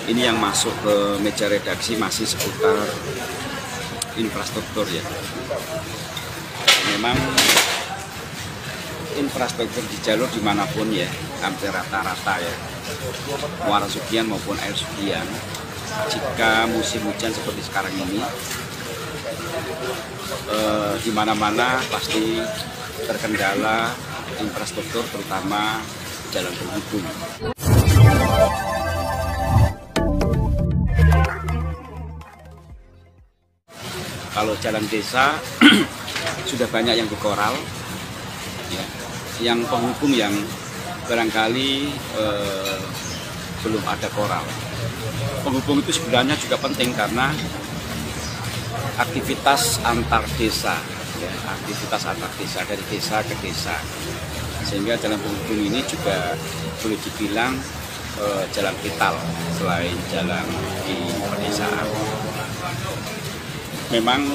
Ini yang masuk ke meja redaksi masih seputar infrastruktur ya. Memang infrastruktur di jalur dimanapun ya, hampir rata-rata ya, muara Sugian maupun air Sugian, jika musim hujan seperti sekarang ini, di mana-mana pasti terkendala infrastruktur, terutama jalan penghubung. Kalau jalan desa sudah banyak yang berkoral, ya, yang penghubung yang barangkali belum ada koral. Penghubung itu sebenarnya juga penting karena aktivitas antar desa, ya, aktivitas antar desa dari desa ke desa, sehingga jalan penghubung ini juga boleh dibilang jalan vital selain jalan di pedesaan. Memang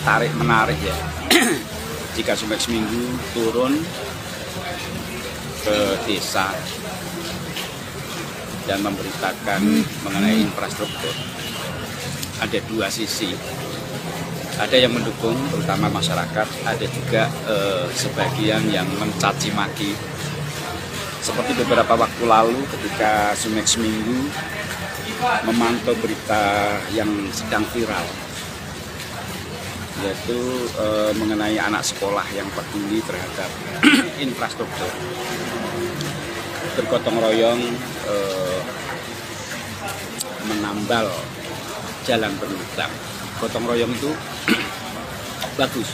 tarik menarik ya. Jika Sumex Minggu turun ke desa dan memberitakan mengenai infrastruktur, ada dua sisi. Ada yang mendukung, terutama masyarakat, ada juga sebagian yang mencaci maki. Seperti beberapa waktu lalu ketika Sumex Minggu memantau berita yang sedang viral, yaitu mengenai anak sekolah yang peduli terhadap infrastruktur, bergotong royong menambal jalan berlubang. Gotong royong itu bagus,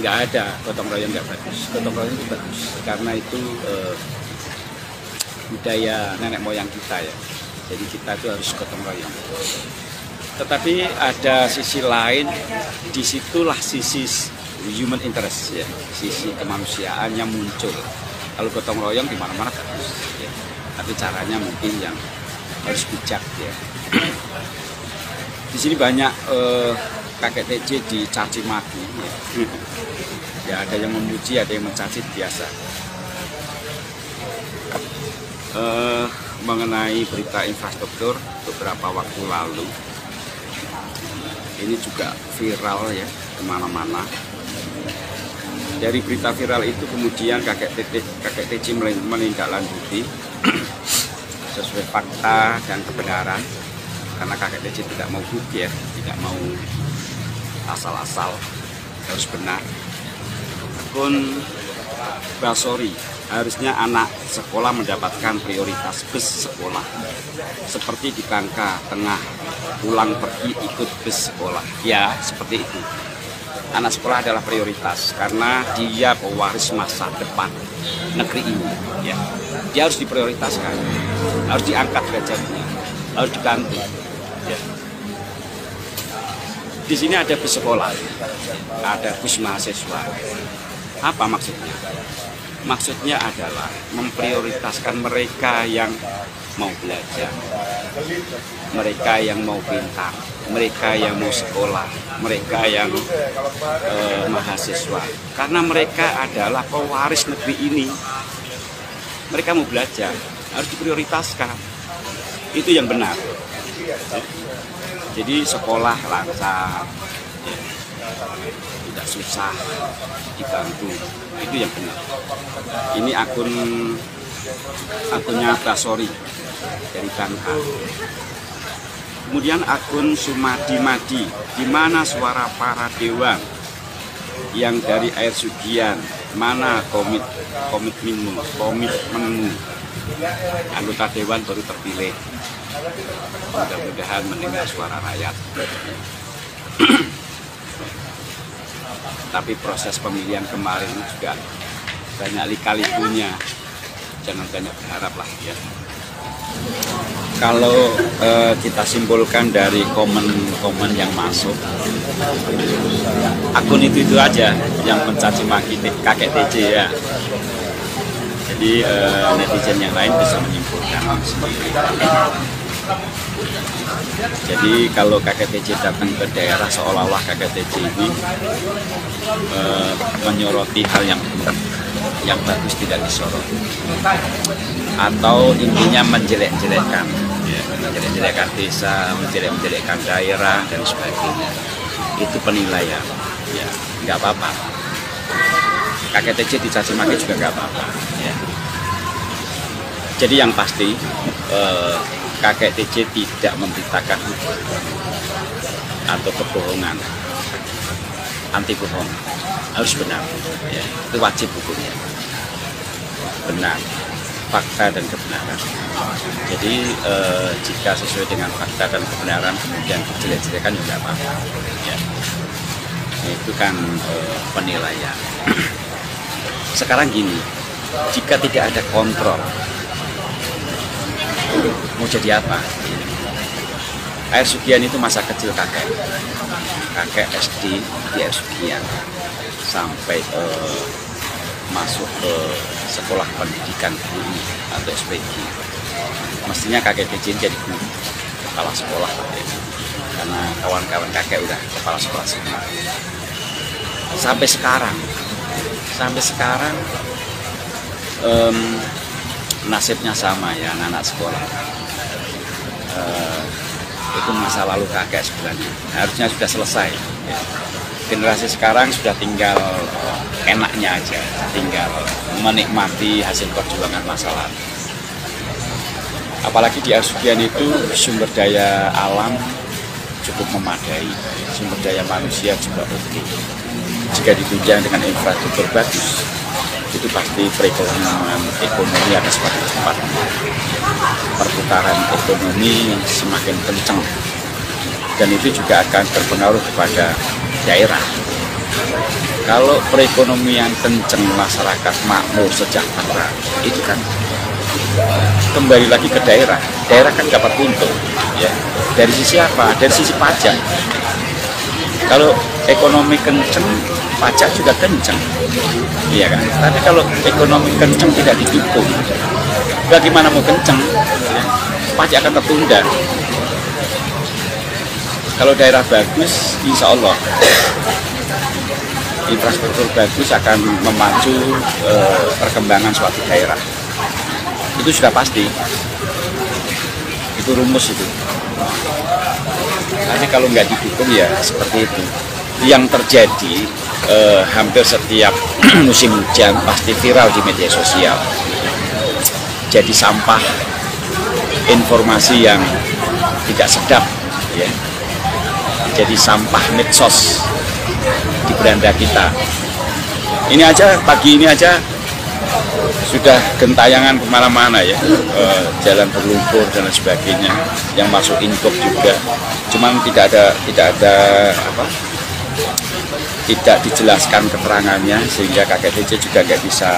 nggak ada gotong royong nggak bagus. Gotong royong itu bagus karena itu budaya nenek moyang kita ya. Jadi kita itu harus gotong royong. Tetapi ada sisi lain, disitulah sisi human interest ya, sisi kemanusiaan yang muncul. Kalau gotong royong di mana-mana bagus, ya. Tapi caranya mungkin yang harus bijak ya. Di sini banyak kakek TJ dicaci maki, ya. Ya ada yang memuji, ada yang mencaci, biasa. Mengenai berita infrastruktur beberapa waktu lalu, ini juga viral ya kemana-mana. Dari berita viral itu kemudian kakek TJ menindaklanjuti sesuai fakta dan kebenaran, karena kakek TJ tidak mau bukir, tidak mau asal-asal, harus benar. Akun Basori, harusnya anak sekolah mendapatkan prioritas bus sekolah. Seperti di Bangka Tengah, pulang pergi ikut bus sekolah. Ya, seperti itu. Anak sekolah adalah prioritas karena dia pewaris masa depan negeri ini. Ya. Dia harus diprioritaskan, harus diangkat derajatnya, harus dibantu. Ya. Di sini ada bus sekolah, ada bus mahasiswa. Apa maksudnya? Maksudnya adalah memprioritaskan mereka yang mau belajar, mereka yang mau pintar, mereka yang mau sekolah, mereka yang mahasiswa. Karena mereka adalah pewaris negeri ini. Mereka mau belajar, harus diprioritaskan. Itu yang benar. Jadi sekolah lancar, ya, tidak susah, dibantu. Itu yang benar. Ini akunnya Basori dari Bangka. Kemudian akun Sumadi Madi, di mana suara para dewan yang dari air Sugian, mana komitmenmu, anggota dewan baru terpilih. Mudah-mudahan mendengar suara rakyat. Tapi proses pemilihan kemarin juga banyak lika-likunya, jangan banyak berharap lah ya. Kalau kita simpulkan dari komen-komen yang masuk, akun itu aja yang mencaci maki kakek TJ ya. Jadi netizen yang lain bisa menyimpulkan sendiri. Jadi kalau kakek TJ datang ke daerah seolah-olah kakek TJ ini menyoroti hal yang buruk. yang bagus tidak disorot, atau intinya menjelek-jelekkan, ya, menjelek-jelekkan desa, menjelek-jelekkan daerah dan sebagainya. Itu penilaian, ya, nggak apa-apa. KKTC dicaci maki juga nggak apa-apa. Ya. Jadi yang pasti KKTC tidak memberitakan atau kebohongan, anti bohong, harus benar, ya, itu wajib hukumnya, benar, fakta dan kebenaran. Jadi jika sesuai dengan fakta dan kebenaran kemudian dijelek-jelekan juga apa-apa, ya. Itu kan penilaian. Sekarang gini, jika tidak ada kontrol, mau jadi apa? Air Sugian itu masa kecil kakek SD di Air Sugian sampai masuk ke sekolah pendidikan guru atau SPG. Mestinya kakek TJ jadi guru, kepala sekolah, karena kawan-kawan kakek udah kepala sekolah semua. Sampai sekarang nasibnya sama ya, anak-anak sekolah. Itu masa lalu kakek sebenarnya, harusnya sudah selesai, ya. Generasi sekarang sudah tinggal enaknya aja, tinggal menikmati hasil perjuangan masa lalu. Apalagi di Air Sugian itu sumber daya alam cukup memadai, sumber daya manusia juga oke. Jika ditunjang dengan infrastruktur bagus, itu pasti perekonomian ekonomi akan semakin cepat. Perputaran ekonomi semakin kencang, dan itu juga akan berpengaruh kepada daerah. Kalau perekonomian kencang, masyarakat makmur, sejahtera, itu kan kembali lagi ke daerah. Daerah kan dapat untung, ya. Dari sisi apa? Dari sisi pajak. Kalau ekonomi kencang, pajak juga kencang, iya kan? Tapi kalau ekonomi kencang tidak didukung, bagaimana mau kencang? Pajak akan tertunda. Kalau daerah bagus, insya Allah infrastruktur bagus akan memacu perkembangan suatu daerah. Itu sudah pasti. Itu rumus itu. Tapi kalau nggak didukung ya seperti itu. Yang terjadi hampir setiap musim hujan pasti viral di media sosial. Jadi sampah informasi yang tidak sedap, ya. Jadi sampah medsos di beranda kita. Ini aja pagi ini aja sudah gentayangan kemana-mana ya, jalan berlumpur dan lain sebagainya, yang masuk inkop juga. Cuman tidak ada apa? Tidak dijelaskan keterangannya, sehingga KKTC juga nggak bisa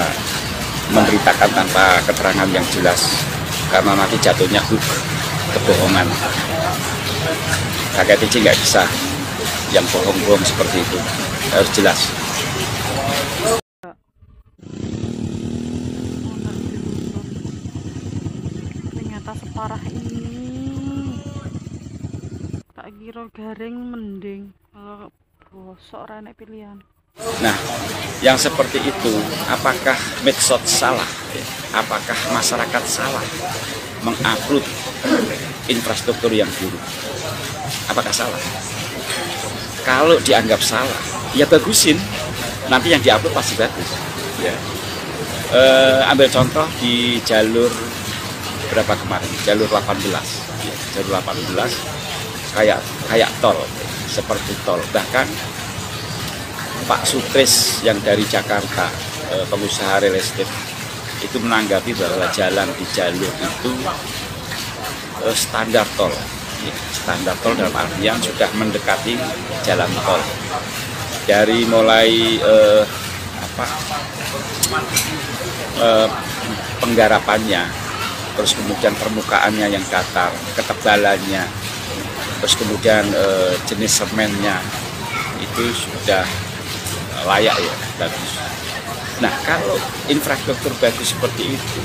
memberitakan tanpa keterangan yang jelas, karena nanti jatuhnya kebohongan. KKTC nggak bisa yang bohong-bohong seperti itu, harus jelas. Ternyata separah ini, tak kira garing mending, kalau bosok ora nek pilihan. Nah, yang seperti itu, apakah medsos salah? Apakah masyarakat salah mengupload infrastruktur yang buruk? Apakah salah? Kalau dianggap salah, ya bagusin. Nanti yang diupload pasti bagus. Ya. Ambil contoh di jalur berapa kemarin? Jalur 18. Ya, jalur 18 kayak tol, seperti tol. Bahkan Pak Sutris yang dari Jakarta, pengusaha real estate, itu menanggapi bahwa jalan di jalur itu standar tol. Standar tol dalam artian sudah mendekati jalan tol. Dari mulai penggarapannya, terus kemudian permukaannya yang datar, ketebalannya, terus kemudian jenis semennya, itu sudah layak ya, bagus. Nah, kalau infrastruktur bagus seperti itu,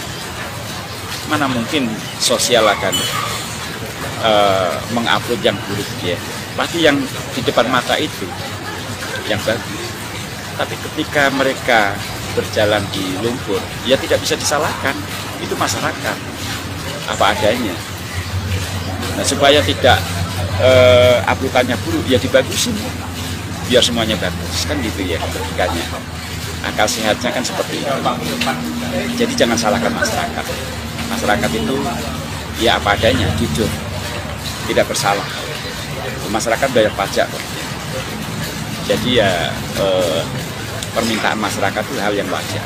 mana mungkin sosial akan mengupload yang buruk ya. Pasti yang di depan mata itu yang bagus. Tapi ketika mereka berjalan di lumpur, ya tidak bisa disalahkan. Itu masyarakat apa adanya. Nah, supaya tidak uploadannya buruk, ya dibagusin biar semuanya bagus, kan gitu ya logikanya. Akal sehatnya kan seperti itu. Jadi jangan salahkan masyarakat. Masyarakat itu ya apa adanya, jujur, tidak bersalah. Masyarakat bayar pajak kok. Jadi ya permintaan masyarakat itu hal yang wajar.